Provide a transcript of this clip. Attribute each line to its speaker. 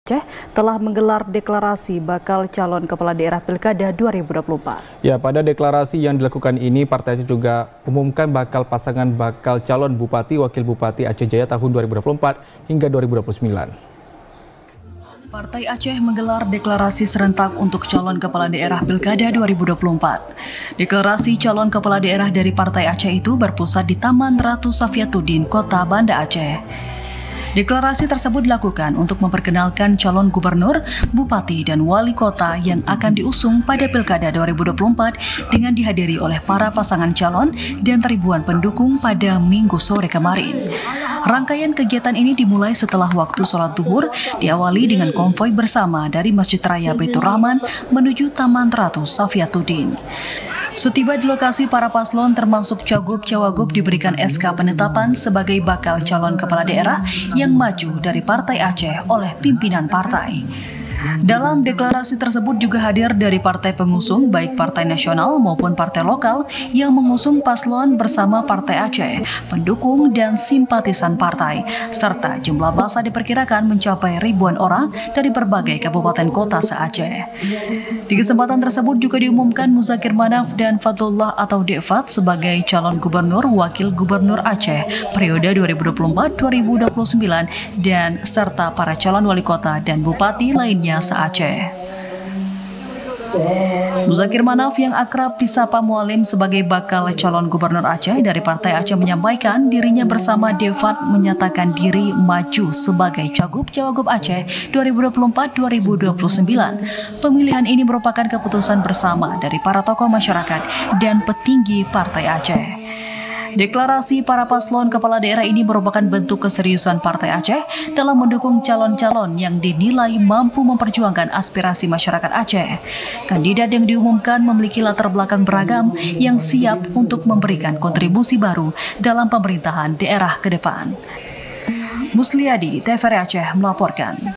Speaker 1: Aceh telah menggelar deklarasi bakal calon kepala daerah Pilkada 2024.
Speaker 2: Ya, pada deklarasi yang dilakukan ini, Partai Aceh juga umumkan bakal calon Bupati Wakil Bupati Aceh Jaya tahun 2024 hingga 2029.
Speaker 1: Partai Aceh menggelar deklarasi serentak untuk calon kepala daerah Pilkada 2024. Deklarasi calon kepala daerah dari Partai Aceh itu berpusat di Taman Ratu Safiatuddin, Kota Banda Aceh. Deklarasi tersebut dilakukan untuk memperkenalkan calon gubernur, bupati, dan wali kota yang akan diusung pada Pilkada 2024 dengan dihadiri oleh para pasangan calon dan ribuan pendukung pada Minggu sore kemarin. Rangkaian kegiatan ini dimulai setelah waktu sholat zuhur, diawali dengan konvoi bersama dari Masjid Raya Baitur Rahman menuju Taman Ratu Safiatuddin. Setiba di lokasi, para paslon termasuk cagup-cawagup diberikan SK penetapan sebagai bakal calon kepala daerah yang maju dari Partai Aceh oleh pimpinan partai. Dalam deklarasi tersebut juga hadir dari partai pengusung baik partai nasional maupun partai lokal yang mengusung paslon bersama Partai Aceh, pendukung dan simpatisan partai, serta jumlah massa diperkirakan mencapai ribuan orang dari berbagai kabupaten kota se-Aceh. Di kesempatan tersebut juga diumumkan Muzakir Manaf dan Fadlullah atau Dekfat sebagai calon gubernur wakil gubernur Aceh periode 2024-2029 dan serta para calon wali kota dan bupati lainnya se-Aceh. Muzakir Manaf yang akrab disapa Mualim sebagai bakal calon gubernur Aceh dari Partai Aceh menyampaikan dirinya bersama Dekfat menyatakan diri maju sebagai cagup-cawagup Aceh 2024-2029. Pemilihan ini merupakan keputusan bersama dari para tokoh masyarakat dan petinggi Partai Aceh. Deklarasi para paslon kepala daerah ini merupakan bentuk keseriusan Partai Aceh dalam mendukung calon-calon yang dinilai mampu memperjuangkan aspirasi masyarakat Aceh. Kandidat yang diumumkan memiliki latar belakang beragam yang siap untuk memberikan kontribusi baru dalam pemerintahan daerah ke depan. Musliadi, TVRI Aceh melaporkan.